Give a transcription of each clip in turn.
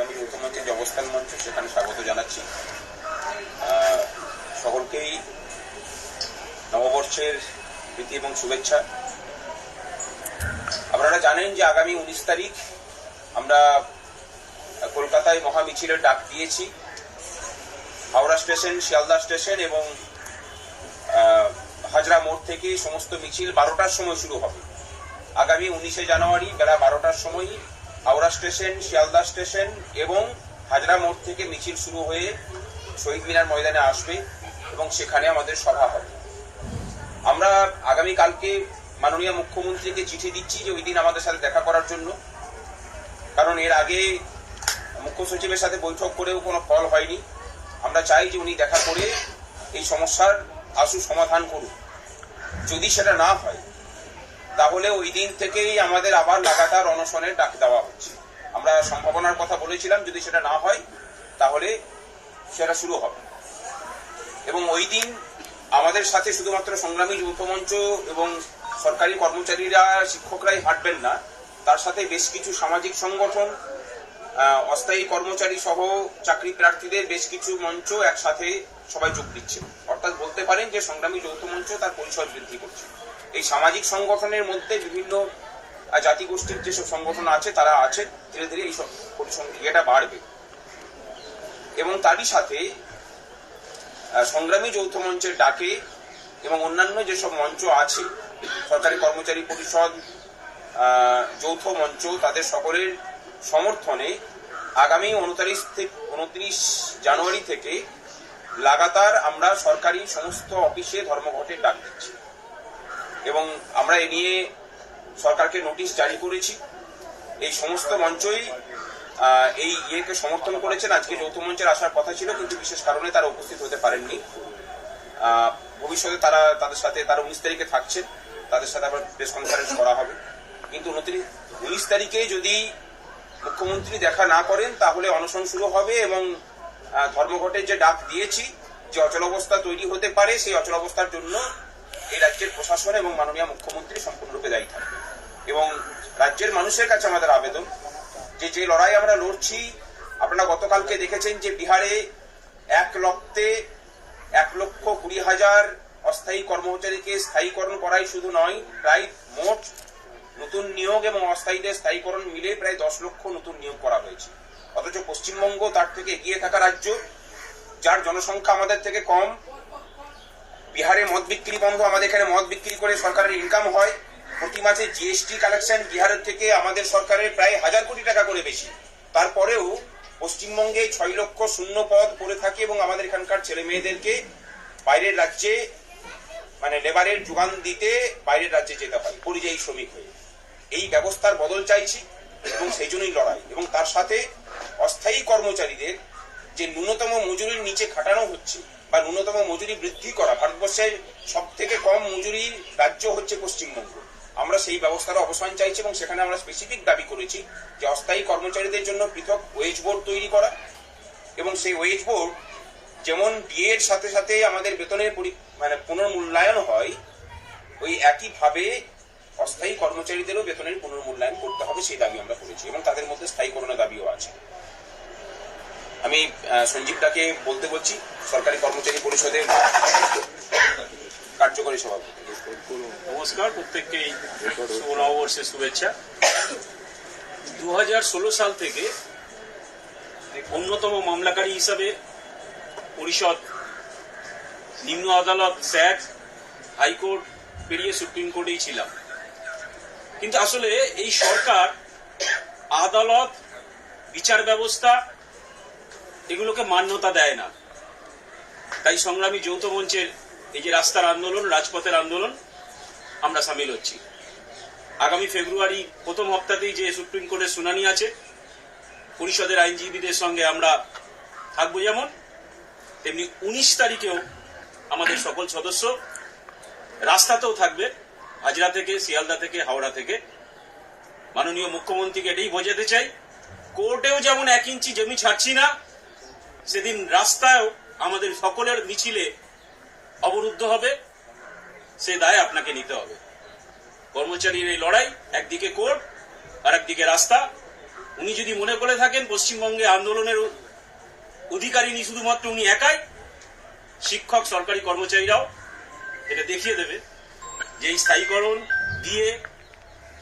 সংগ্রামী যৌথ মঞ্চের যে অবস্থান মঞ্চ সেখানে স্বাগত জানাচ্ছি। সকলকেই নববর্ষের প্রীতি এবং শুভেচ্ছা। আপনারা জানেন যে আগামী 19 তারিখ আমরা কলকাতায় মহামিছিলের ডাক দিয়েছি। হাওড়া স্টেশন, শিয়ালদা স্টেশন এবং হাজরা মোড় থেকে সমস্ত মিছিল 12টার সময় শুরু হবে। আগামী 19শে জানুয়ারি বেলা 12টার সময় হাওড়া স্টেশন, শিয়ালদা স্টেশন এবং হাজরা মোড় থেকে মিছিল শুরু হয়ে শহীদ মিনার ময়দানে আসবে এবং সেখানে আমাদের সভা হবে। আমরা আগামীকালকে মাননীয় মুখ্যমন্ত্রীকে চিঠি দিচ্ছি যে ওই দিন আমাদের সাথে দেখা করার জন্য, কারণ এর আগে মুখ্য সচিবের সাথে বৈঠক করেও কোনো ফল হয়নি। আমরা চাই যে উনি দেখা করে এই সমস্যার আশু সমাধান করুন। যদি সেটা না হয় তাহলে ওই দিন থেকেই আমাদের আবার লাগাতার অনশনের ডাক দেওয়া হচ্ছে। আমরা সম্ভাবনার কথা বলেছিলাম, যদি সেটা না হয় তাহলে সেটা শুরু হবে। এবং ওই দিন আমাদের সাথে শুধুমাত্র সংগ্রামী যৌথ মঞ্চ এবং সরকারি কর্মচারীরা, শিক্ষকরাই হাঁটবেন না, তার সাথে বেশ কিছু সামাজিক সংগঠন, অস্থায়ী কর্মচারী সহ চাকরি প্রার্থীদের বেশ কিছু মঞ্চ একসাথে সবাই যোগ দিচ্ছে। অর্থাৎ বলতে পারেন যে সংগ্রামী যৌথ মঞ্চ তার পরিসর বৃদ্ধি করছে। এই সামাজিক সংগঠনের মধ্যে বিভিন্ন জাতিগোষ্ঠীর যেসব সংগঠন আছে তারা আছে, ধীরে ধীরে এইসব ইয়েটা বাড়বে। এবং তারই সাথে সংগ্রামী যৌথ মঞ্চের ডাকে এবং অন্যান্য যেসব মঞ্চ আছে, সরকারি কর্মচারী পরিষদ, যৌথ মঞ্চ, তাদের সকলের সমর্থনে আগামী 29 জানুয়ারি থেকে লাগাতার আমরা সরকারি সমস্ত অফিসে ধর্মঘটের ডাক দিচ্ছি এবং আমরা এ নিয়ে সরকারকে নোটিশ জারি করেছি। এই সমস্ত মঞ্চই এই ইয়েকে সমর্থন করেছেন। আজকে যৌথ মঞ্চের আসার কথা ছিল, কিন্তু বিশেষ কারণে তারা উপস্থিত হতে পারেননি। ভবিষ্যতে তাদের সাথে 19 তারিখে থাকছেন, তাদের সাথে আবার প্রেস কনফারেন্স করা হবে। কিন্তু 19 তারিখে যদি মুখ্যমন্ত্রী দেখা না করেন তাহলে অনশন শুরু হবে এবং ধর্মঘটের যে ডাক দিয়েছি, যে অচলাবস্থা তৈরি হতে পারে, সেই অচলাবস্থার জন্য এই রাজ্যের প্রশাসন এবং মাননীয় মুখ্যমন্ত্রী সম্পূর্ণরূপে দায়ী থাকবে। এবং রাজ্যের মানুষের কাছে আমাদের আবেদন যে লড়াই আমরা লড়ছি, আপনারা গতকালকে দেখেছেন যে বিহারে 1,20,000 অস্থায়ী কর্মচারীকে স্থায়ীকরণ করাই শুধু নয়, প্রায় মোট নতুন নিয়োগ এবং অস্থায়ীদের স্থায়ীকরণ মিলে প্রায় 10 লক্ষ নতুন নিয়োগ করা হয়েছে। অথচ পশ্চিমবঙ্গ তার থেকে এগিয়ে থাকা রাজ্য, যার জনসংখ্যা আমাদের থেকে কম। বিহারে মদ বিক্রি বন্ধ, আমাদের এখানে মদ বিক্রি করে সরকারের ইনকাম হয়। প্রতি মাসে জিএসটি কালেকশন বিহারের থেকে আমাদের সরকারের প্রায় 1000 কোটি টাকা করে বেশি। তারপরেও পশ্চিমবঙ্গে 6 লক্ষ শূন্য পদ পড়ে থাকে এবং আমাদের এখানকার ছেলে মেয়েদেরকে বাইরের রাজ্যে মানে লেবারের যোগান দিতে বাইরের রাজ্যে যেতে হয় পরিযায়ী শ্রমিক হয়ে। এই ব্যবস্থার বদল চাইছি এবং সেই জন্যই লড়াই। এবং তার সাথে অস্থায়ী কর্মচারীদের যে ন্যূনতম মজুরির নিচে খাটানো হচ্ছে বা ন্যূনতম মজুরি বৃদ্ধি করা, ভারতবর্ষের সব থেকে কম মজুরি রাজ্য হচ্ছে পশ্চিমবঙ্গ। আমরা সেই ব্যবস্থার অবসান চাইছি এবং সেখানে আমরা স্পেসিফিক দাবি করেছি যে অস্থায়ী কর্মচারীদের জন্য পৃথক ওয়েজ বোর্ড তৈরি করা এবং সেই ওয়েজ বোর্ড যেমন ডিএর সাথে সাথে আমাদের বেতনের পুনর্মূল্যায়ন হয়, ওই একইভাবে অস্থায়ী কর্মচারীদেরও বেতনের পুনর্মূল্যায়ন করতে হবে, সেই দাবি আমরা করেছি এবং তাদের মধ্যে স্থায়ীকরণের দাবিও আছে। আমি সঞ্জীবটাকে বলতে বলছি, সরকারি কর্মচারী পরিষদের কার্যকরী সভাপতি। নমস্কার, প্রত্যেককেই শুভ নববর্ষের শুভেচ্ছা। 2016 সাল থেকে অন্যতম মামলাকারী হিসাবে পরিষদ, নিম্ন আদালত, স্যাট, হাইকোর্ট পেরিয়ে সুপ্রিম কোর্টেই ছিলাম। কিন্তু আসলে এই সরকার আদালত, বিচার ব্যবস্থা এগুলোকে মান্যতা দেয় না। তাই সংগ্রামী যৌথ মঞ্চের এই যে রাস্তার আন্দোলন, রাজপথের আন্দোলন, আমরা সামিল হচ্ছি। আগামী ফেব্রুয়ারি প্রথম হপ্তাতেই যে সুপ্রিম কোর্টের শুনানি আছে, পরিষদের আইনজীবীদের সঙ্গে আমরা থাকবো যেমন, তেমনি 19 তারিখেও আমাদের সকল সদস্য রাস্তাতেও থাকবে, হাজরা থেকে, শিয়ালদা থেকে, হাওড়া থেকে। মাননীয় মুখ্যমন্ত্রীকে এটাই বোঝাতে চাই, কোর্টেও যেমন 1 ইঞ্চি জমি ছাড়ছি না, সেদিন রাস্তায়ও আমাদের সকলের মিছিলে অবরুদ্ধ হবে, সে দায় আপনাকে নিতে হবে। কর্মচারীর এই লড়াই, একদিকে কোর্ট আর একদিকে রাস্তা, উনি যদি মনে করে থাকেন পশ্চিমবঙ্গে আন্দোলনের অধিকারিনী শুধুমাত্র উনি একাই, শিক্ষক সরকারি কর্মচারীরাও এটা দেখিয়ে দেবে যে এই স্থায়ীকরণ দিয়ে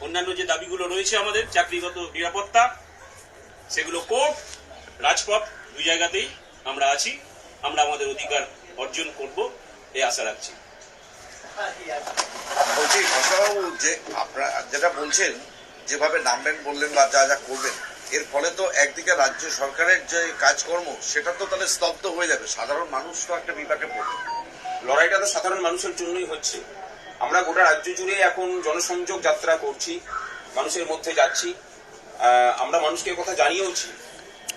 অন্যান্য যে দাবিগুলো রয়েছে আমাদের চাকরিগত নিরাপত্তা, সেগুলো কোর্ট রাজপথ দুই জায়গাতেই আমরা আছি, আমরা আমাদের অধিকার অর্জন করব এই আশা রাখছি। বলছি ঘোষবাবু, যে আপনারা যেটা বলছেন যেভাবে নামবেন বললেন বা যা যা করবেন, এর ফলে তো একদিকে রাজ্য সরকারের যে কাজকর্ম সেটা তো তাহলে স্তব্ধ হয়ে যাবে, সাধারণ মানুষ তো একটা বিপাকে পড়বে। লড়াইটা তো সাধারণ মানুষের জন্যই হচ্ছে। আমরা গোটা রাজ্য জুড়ে এখন জনসংযোগ যাত্রা করছি, মানুষের মধ্যে যাচ্ছি, আমরা মানুষকে কথা জানিয়েওছি,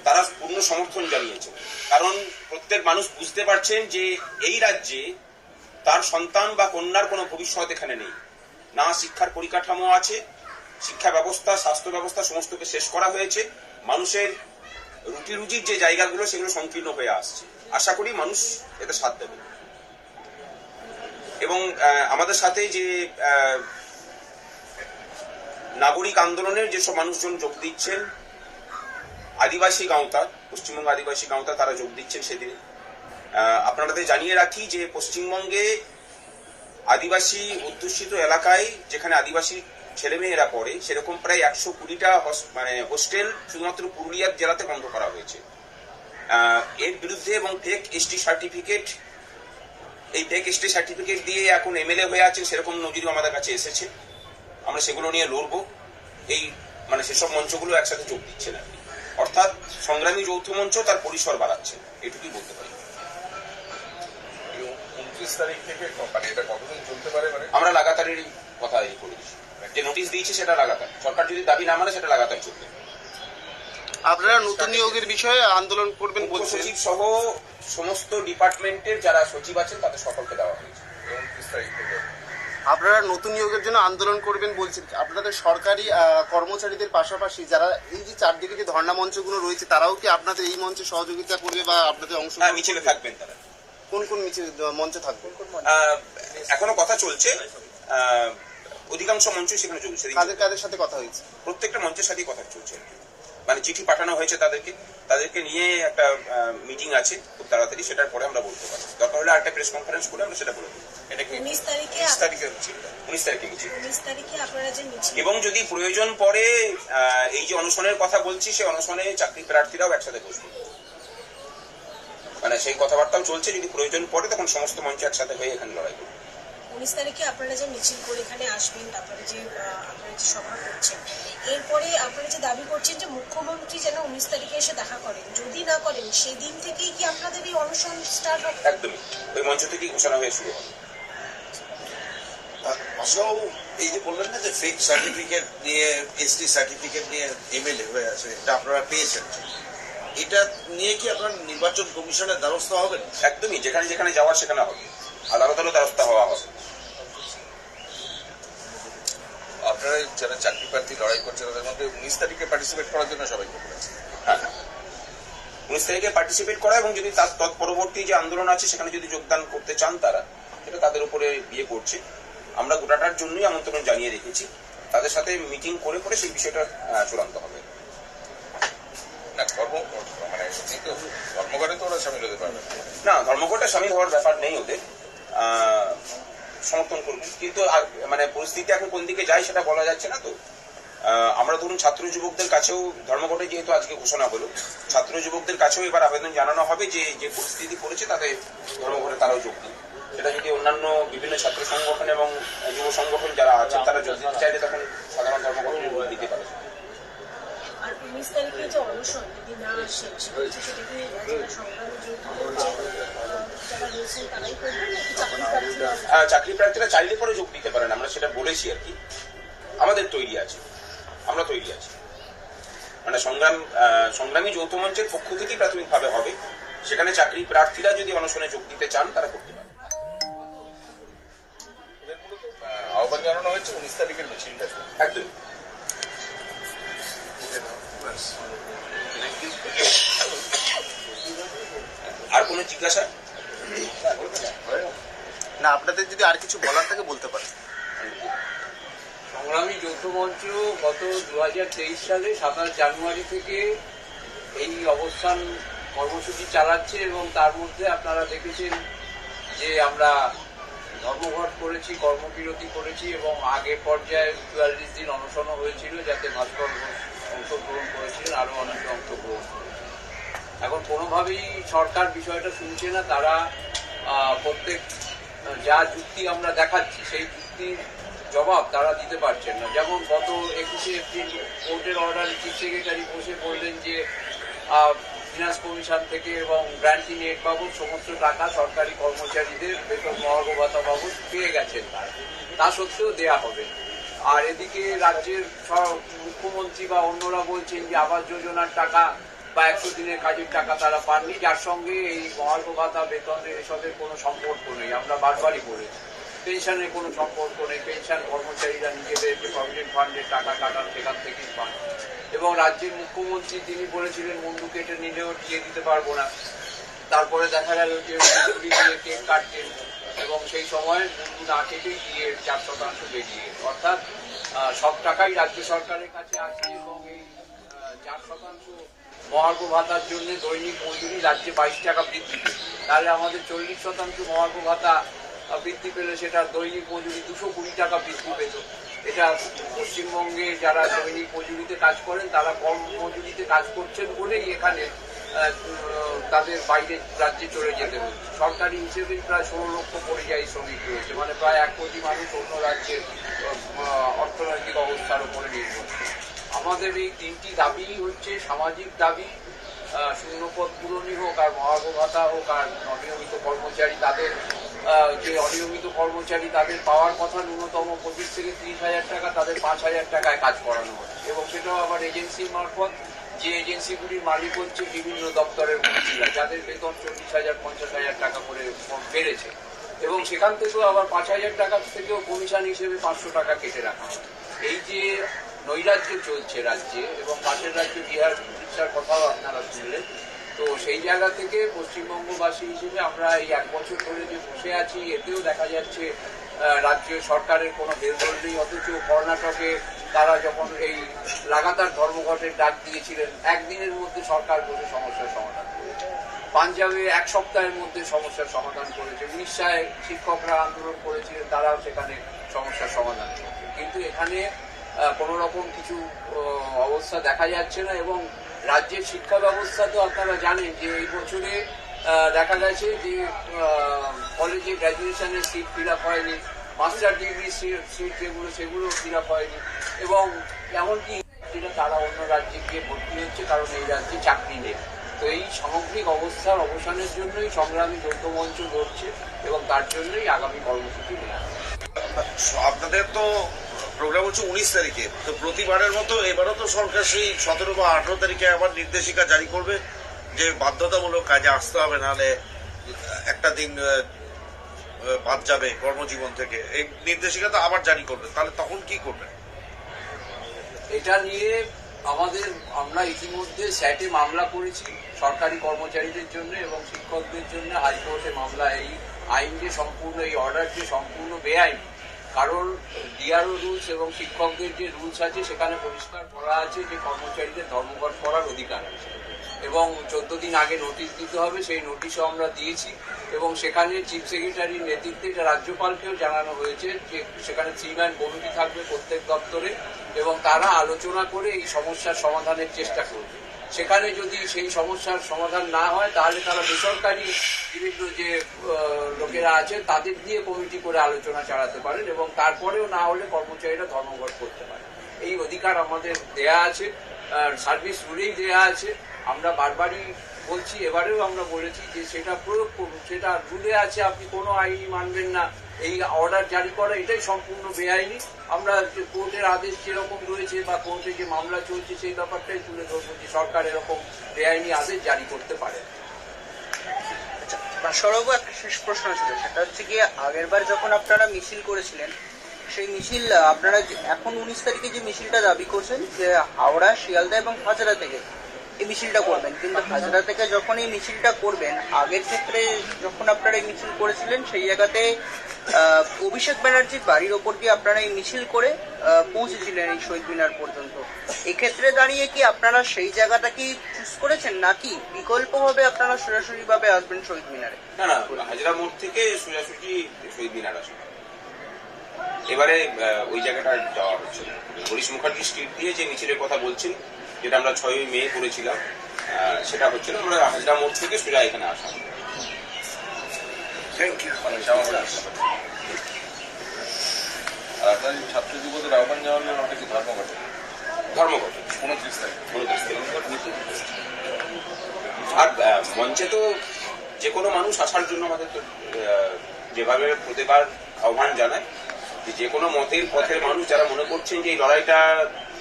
তারা পূর্ণ সমর্থন জানিয়েছে। কারণ প্রত্যেক মানুষ বুঝতে পারছেন যে এই রাজ্যে তার সন্তান বা কন্যার কোনো ভবিষ্যৎ এখানে নেই। না শিক্ষার পরিকাঠামো আছে, শিক্ষা ব্যবস্থা, স্বাস্থ্য ব্যবস্থা সমস্তকে শেষ করা হয়েছে, মানুষের রুটি রুজির যে জায়গাগুলো সেগুলো সংকীর্ণ হয়ে আসছে। আশা করি মানুষ এতে সাথ দেবে। এবং আমাদের সাথে যে নাগরিক আন্দোলনের যেসব মানুষজন যোগ দিচ্ছেন, আদিবাসী গাঁওতা, পশ্চিমবঙ্গ আদিবাসী গাঁওতা, তারা যোগ দিচ্ছেন সেদিনে। আপনাদের জানিয়ে রাখি যে পশ্চিমবঙ্গে আদিবাসী অধ্যুষিত এলাকায় যেখানে আদিবাসী ছেলেমেয়েরা পড়ে সেরকম প্রায় 120টা হোস্টেল শুধুমাত্র পুরুলিয়া জেলাতে বন্ধ করা হয়েছে। এর বিরুদ্ধে এবং ফেক এসটি সার্টিফিকেট, এই ফেক এসটি সার্টিফিকেট দিয়ে এখন এমএলএ হয়ে আছেন সেরকম নজিরও আমাদের কাছে এসেছে। আমরা সেগুলো নিয়ে লড়বো। এই সেসব মঞ্চগুলো একসাথে যোগ দিচ্ছে না, অর্থাৎ সংগ্রামী যৌথ মঞ্চ তার পরিসর বাড়াচ্ছে, এটুকুই বলতে পারি। 29 তারিখ থেকে এটা কতদিন চলতে পারে? আমরা লাগাতারেরই কথা করে দিচ্ছি, যে নোটিশ দিয়েছি সেটা লাগাতার, সরকার যদি দাবি না মানে সেটা লাগাতার চলবে। আপনারা নতুন নিয়োগের বিষয়ে আন্দোলন করবেন বলছেন, সচিব সহ সমস্ত ডিপার্টমেন্টের যারা সচিব আছেন তাদের সকলকে দেওয়া হয়েছে। 29 তারিখ থেকে আপনারা নতুন নিয়োগের জন্য আন্দোলন করবেন বলছেন। আপনাদের সরকারি কর্মচারীদের পাশাপাশি যারা এই যে চারদিকে যে ধর্ণা মঞ্চগুলো রয়েছে তারাও কি আপনাদের এই মঞ্চে সহযোগিতা করবে বা আপনাদের অংশ মিছিলে থাকবেন তারা? কোন কোন মিছিল মঞ্চে থাকবে? এখনো কথা চলছে, অধিকাংশ মঞ্চ সেখানে চলছে। কাদের কাদের সাথে কথা হয়েছে? প্রত্যেকটা মঞ্চের সাথেই কথা চলছে, চিঠি পাঠানো হয়েছে তাদেরকে নিয়ে একটা মিটিং আছে খুব তাড়াতাড়ি, সেটার পরে আমরা বলতে পারি। দরকার হলে একটা প্রেস কনফারেন্স করে আমরা সেটা বলে দেবো। এটা কি 19 তারিখে মিছিল? 19 তারিখে আপনারা যে মিছিল, এবং যদি প্রয়োজন পড়ে এই যে অনশনের কথা বলছি সেই অনশনে চাকরি প্রার্থীরাও একসাথে বসবে, সেই কথাবার্তাও চলছে। যদি প্রয়োজন পড়ে তখন সমস্ত মঞ্চ একসাথে হয়ে এখানে লড়াই করবে। 19 তারিখে আপনারা যে মিছিল করে এখানে আসবেন, তারপরে যে আপনারা যে সভা করছেন, এরপরে আপনারা যে দাবি করছেন যে মুখ্যমন্ত্রী যেন 19 তারিখে এসে দেখা করেন, যদি না করেন সেই দিন থেকেই কি আপনাদের এই অনশন স্টার্ট হবে? একদমই, ওই মঞ্চ থেকেই ঘোষণা হয়ে শুরু হবে। এই যে বললেন না যে ফেক সার্টিফিকেট নিয়ে, এসটি সার্টিফিকেট নিয়ে এমএলএ হয়ে আছে, এটা আপনারা পেয়েছেন, এটা নিয়ে কি আপনার নির্বাচন কমিশনের দ্বারস্থ হবেন? একদমই, যেখানে যেখানে যাওয়ার সেখানে হবে, আদালতেরও দ্বারস্থ হওয়া হবে। আপনারা যারা চাকরি প্রার্থী লড়াই করছেন তাদের মধ্যে 19 তারিখে পার্টিসিপেট করার জন্য সবাইকে বলেছে। হ্যাঁ, 19 তারিখে পার্টিসিপেট করা, এবং যদি তার তৎপরবর্তী যে আন্দোলন আছে সেখানে যদি যোগদান করতে চান তারা, সেটা তাদের উপরে বিয়ে করছে। আমরা গোটাটার জন্যই আমন্ত্রণ জানিয়ে রেখেছি, তাদের সাথে মিটিং করে করে সেই বিষয়টা চূড়ান্ত হবে। না ধর্মঘটে তো ওরা সামিল হতে পারবে না, ধর্মঘটে সামিল হওয়ার ব্যাপার নেই ওদের, সমর্থন করবেন, কিন্তু পরিস্থিতি এখন কোন দিকে যায় সেটা বলা যাচ্ছে না। তো আমরা ধরুন ছাত্র যুবকদের কাছেও, ধর্মঘটে যেহেতু আজকে ঘোষণা হলো, ছাত্র যুবকদের কাছেও এবার আবেদন জানানো হবে যে যে পরিস্থিতি পড়েছে তাতে ধর্মঘটে তারাও যোগ দিন। সেটা যদি অন্যান্য বিভিন্ন ছাত্র সংগঠন এবং যুব সংগঠন যারা আছে তারা যোগ দিতে চাইলে তখন সাধারণ ধর্মঘট দিতে পারে। আর 19 তারিখে যে অনশন যদি না আসে, সেটা কি সংগ্রামী যৌথ মঞ্চে যারা রয়েছেন তারাই করবেন নাকি চাকরি প্রার্থীরা? চাকরি প্রার্থীরা চাইলে পরে যোগ দিতে পারেন, আমরা সেটা বলেছি আর কি। আমাদের তৈরি আছে, আমরা তৈরি আছি, সংগ্রামী যৌথ মঞ্চের পক্ষ থেকেই প্রাথমিকভাবে হবে, সেখানে চাকরি প্রার্থীরা যদি অনশনে যোগ দিতে চান তারা করতে পারেন। আহ্বান জানানো হয়েছে 19 তারিখের মিছিলটা। একদম। আর কোনো জিজ্ঞাসা? না, আপনাদের যদি আর কিছু বলার থাকে বলতে পারেন। সংগ্রামী যৌথ মঞ্চ গত 2023 সালে 27 জানুয়ারি থেকে এই অবস্থান কর্মসূচি চালাচ্ছে এবং তার মধ্যে আপনারা দেখেছেন যে আমরা ধর্মঘট করেছি, কর্মবিরতি করেছি এবং আগের পর্যায়ে 44 দিন অনশন হয়েছিল, যাতে ভাস্কর ঘোষ অংশগ্রহণ করেছিলেন, আরও অনেকে অংশগ্রহণ করেছিলেন। এখন কোনোভাবেই সরকার বিষয়টা শুনছে না। তারা প্রত্যেক যা যুক্তি আমরা দেখাচ্ছি সেই যুক্তির জবাব তারা দিতে পারছেন না। যেমন গত 21শে এপ্রিল কোর্টের অর্ডারে চিফ সেক্রেটারি বসে বললেন যে ফিনান্স কমিশন থেকে এবং গ্র্যান্টিং এড বাবদ সমস্ত টাকা সরকারি কর্মচারীদের বেতন মহার্ঘ ভাতা বাবদ পেয়ে গেছেন তা সত্ত্বেও দেয়া হবে। আর এদিকে রাজ্যের মুখ্যমন্ত্রী বা অন্যরা বলছেন যে আবাস যোজনার টাকা বা 100 দিনের কাজের টাকা তারা পাননি, যার সঙ্গে এই মহার্ঘ ভাতা বেতনের এসবের কোনো সম্পর্ক নেই। আমরা বারবারই বলেছি পেনশনের কোনো সম্পর্ক নেই। পেনশন কর্মচারীরা নিজেদের যে প্রভিডেন্ট ফান্ডের টাকা কাটান সেখান থেকেই পান। এবং রাজ্যের মুখ্যমন্ত্রী তিনি বলেছিলেন মুন্ডু কেটে নিলেও দিয়ে দিতে পারবো না, তারপরে দেখা গেল যে দিয়ে কেক কাটছেন এবং সেই সময় মুন্ডু না কেটেই দিয়ে 4% বেরিয়ে, অর্থাৎ সব টাকাই রাজ্য সরকারের কাছে আছে এবং এই 4% মহার্ঘ ভাতার জন্য দৈনিক মজুরি রাজ্যে 22 টাকা বৃদ্ধি পেল। তাহলে আমাদের 40% মহার্ঘ ভাতা বৃদ্ধি পেলে সেটা দৈনিক মজুরি 220 টাকা বৃদ্ধি পেত। এটা পশ্চিমবঙ্গে যারা দৈনিক মজুরিতে কাজ করেন তারা কম মজুরিতে কাজ করছেন বলেই এখানে তাদের বাইরে রাজ্যে চলে যেতে হচ্ছে। সরকারি হিসেবে প্রায় 16 লক্ষ পরিযায়ী শ্রমিক রয়েছে, মানে প্রায় 1 কোটি মানুষ অন্য রাজ্যের অর্থনৈতিক অবস্থার উপরে নির্ভরশীল। আমাদের এই 3টি দাবি হচ্ছে সামাজিক দাবি, শূন্যপদ পূরণই হোক আর মহার্ঘ ভাতা হোক আর অনিয়মিত কর্মচারী তাদের যে অনিয়মিত কর্মচারী তাদের পাওয়ার কথা ন্যূনতম 25 থেকে 30,000 টাকা, তাদের 5,000 টাকায় কাজ করানো হচ্ছে এবং সেটাও আবার এজেন্সির মারফত, যে এজেন্সিগুলির মালিক হচ্ছে বিভিন্ন দপ্তরের মন্ত্রীরা, যাদের বেতন 40,000 50,000 টাকা করে বেড়েছে এবং সেখান থেকেও আবার 5,000 টাকা থেকেও কমিশন হিসেবে 500 টাকা কেটে রাখা হয়। এই যে নৈরাজ্য চলছে রাজ্যে এবং পাশের রাজ্যে বিহার উড়িষ্যার কথাও আপনারা শুনলেন, তো সেই জায়গা থেকে পশ্চিমবঙ্গবাসী হিসেবে আমরা এই 1 বছর ধরে যে বসে আছি এতেও দেখা যাচ্ছে রাজ্য সরকারের কোনো হেলদোল নেই। অথচ কর্ণাটকে তারা যখন এই লাগাতার ধর্মঘটের ডাক দিয়েছিলেন, একদিনের মধ্যে সরকার বসে সমস্যার সমাধান করেছে। পাঞ্জাবে 1 সপ্তাহের মধ্যে সমস্যার সমাধান করেছে। উড়িষ্যায় শিক্ষকরা আন্দোলন করেছিলেন, তারাও সেখানে সমস্যার সমাধান করেছে। কিন্তু এখানে কোনো রকম কিছু অবস্থা দেখা যাচ্ছে না এবং রাজ্যের শিক্ষা ব্যবস্থা তো আপনারা জানেন যে এই বছরে দেখা গেছে যে কলেজে গ্র্যাজুয়েশনের সিট ফিল আপ হয়নি, মাস্টার ডিগ্রি সিট যেগুলো সেগুলো ফিল আপ হয়নি এবং এমনকি তারা অন্য রাজ্যে গিয়ে ভর্তি হচ্ছে কারণ এই রাজ্যে চাকরি নেই। তো এই সামগ্রিক অবস্থার অবসানের জন্যই সংগ্রামী যৌথ মঞ্চ লড়ছে এবং তার জন্যই আগামী কর্মসূচি নেওয়া। আপনাদের তো প্রোগ্রাম হচ্ছে 19 তারিখে, তো প্রতিবারের মতো এবারও তো সরকার সেই 17 বা 18 তারিখে আবার নির্দেশিকা জারি করবে যে বাধ্যতামূলক কাজে আসতে হবে, নাহলে একটা দিন বাদ যাবে কর্মজীবন থেকে। এই নির্দেশিকা তো আবার জারি করবে, তাহলে তখন কি করবেন? এটা নিয়ে আমরা ইতিমধ্যে স্যাটে মামলা করেছি সরকারি কর্মচারীদের জন্য এবং শিক্ষকদের জন্য হাইকোর্টে মামলা। এই আইন যে সম্পূর্ণ, এই অর্ডার যে সম্পূর্ণ বেআইন, কারণ ডিআরও রুলস এবং শিক্ষকদের যে রুলস আছে সেখানে পরিষ্কার করা আছে যে কর্মচারীদের ধর্মঘট করার অধিকার আছে এবং 14 দিন আগে নোটিশ দিতে হবে। সেই নোটিশও আমরা দিয়েছি এবং সেখানে চিফ সেক্রেটারির নেতৃত্বে রাজ্যপালকেও জানানো হয়েছে যে সেখানে 3 ম্যান কমিটি থাকবে প্রত্যেক দপ্তরে এবং তারা আলোচনা করে এই সমস্যার সমাধানের চেষ্টা করবে। সেখানে যদি সেই সমস্যার সমাধান না হয় তাহলে তারা বেসরকারি বিভিন্ন যে লোকেরা আছে তাদের দিয়ে কমিটি করে আলোচনা চালাতে পারেন এবং তারপরেও না হলে কর্মচারীরা ধর্মঘট করতে পারে। এই অধিকার আমাদের দেয়া আছে, সার্ভিস রুলেই দেয়া আছে। আমরা বারবারই বলছি, এবারেও আমরা বলেছি যে সেটা প্রয়োগ করুন, সেটা রুলে আছে। আপনি কোনো আইনি মানবেন না, এই অর্ডার জারি করা এটাই সম্পূর্ণ বেআইনি। আমরা কোর্টের আদেশ যেরকম রয়েছে বা কোর্টে যে মামলা চলছে সেই ব্যাপারটাই তুলে ধরবো যে সরকার এরকম বেআইনি আদেশ জারি করতে পারে। সরব একটা শেষ প্রশ্ন ছিল, সেটা হচ্ছে গিয়ে আগেরবার যখন আপনারা মিছিল করেছিলেন সেই মিছিল আপনারা এখন 19 তারিখে যে মিছিলটা দাবি করছেন যে হাওড়া, শিয়ালদা এবং হাজারা থেকে, এই মিছিলটা করবেন, কিন্তু হাজরা থেকে যখন এই মিছিলটা করবেন, আগের ক্ষেত্রে যখন আপনারা এই মিছিল করেছিলেন সেই জায়গাতে অভিষেক ব্যানার্জির বাড়ির ওপর দিয়ে আপনারা এই মিছিল করে পৌঁছেছিলেন এই শহীদ মিনার পর্যন্ত। এক্ষেত্রে দাঁড়িয়ে কি আপনারা সেই জায়গাটা কি চুজ করেছেন, নাকি বিকল্পভাবে আপনারা সরাসরি ভাবে আসবেন শহীদ মিনারে? না না, হাজরা মোড় থেকে সোজাসুজি শহীদ মিনার আসবে। এবারে ওই জায়গাটা যাওয়া হচ্ছে না। হরিশ মুখার্জি স্ট্রিট দিয়ে যে মিছিলের কথা বলছেন, যেটা আমরা 6ই মে করেছিলাম, সেটা হচ্ছে না। আমরা হাজরা মোড় থেকে সোজা এখানে আসা। Thank you. আর আপনার ছাত্র যুবদের আহ্বান জানালেন ওটা কি ধর্মঘটে? ধর্মঘট 29 তারিখ। 29 তারিখ। আর মঞ্চে তো যে কোনো মানুষ আসার জন্য আমাদের তো যেভাবে প্রতিবার আহ্বান জানায় যে কোনো মতের পথের মানুষ যারা মনে করছেন যে এই লড়াইটার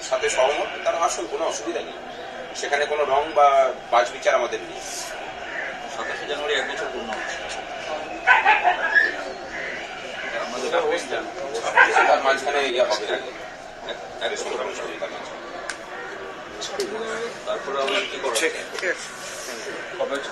সাথে সহমত, তারা আসুন, কোনো অসুবিধা নেই। সেখানে কোনো রং বা বাজ বিচার আমাদের নেই। 27 জানুয়ারি 1 বছর পূর্ণ হচ্ছে। আমাদের তার মাঝখানে ইয়ে হবে না, সংগ্রাম সমিতি তার মাঝখানে। তারপরে আমরা কি করব? ঠিক আছে। কবে হচ্ছে?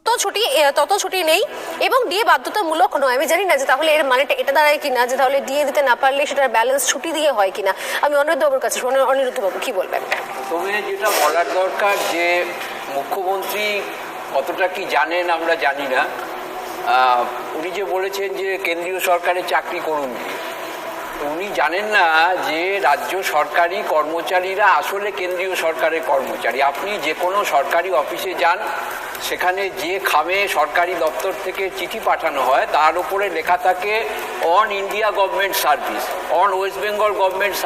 27 তত ছুটি নেই এবং ডিএ বাধ্যতামূলক নয়। আমি জানি না যে তাহলে এর মানেটা এটা দাঁড়ায় কিনা যে তাহলে ডিএ দিতে না পারলে সেটার ব্যালেন্স ছুটি দিয়ে হয় কিনা। আমি অনিরুদ্ধবাবুর কাছে, অনিরুদ্ধবাবু কি বলবেন? প্রথমে যেটা বলার দরকার যে মুখ্যমন্ত্রী কতটা কি জানেন আমরা জানি না। উনি যে বলেছেন যে কেন্দ্রীয় সরকারের চাকরি করুন, উনি জানেন না যে রাজ্য সরকারি কর্মচারীরা আসলে কেন্দ্রীয় সরকারের কর্মচারী। আপনি যে কোনো সরকারি অফিসে যান, সেখানে যে খামে সরকারি দপ্তর থেকে চিঠি পাঠানো হয় তার উপরে লেখা থাকে on India government service, on West Bengal government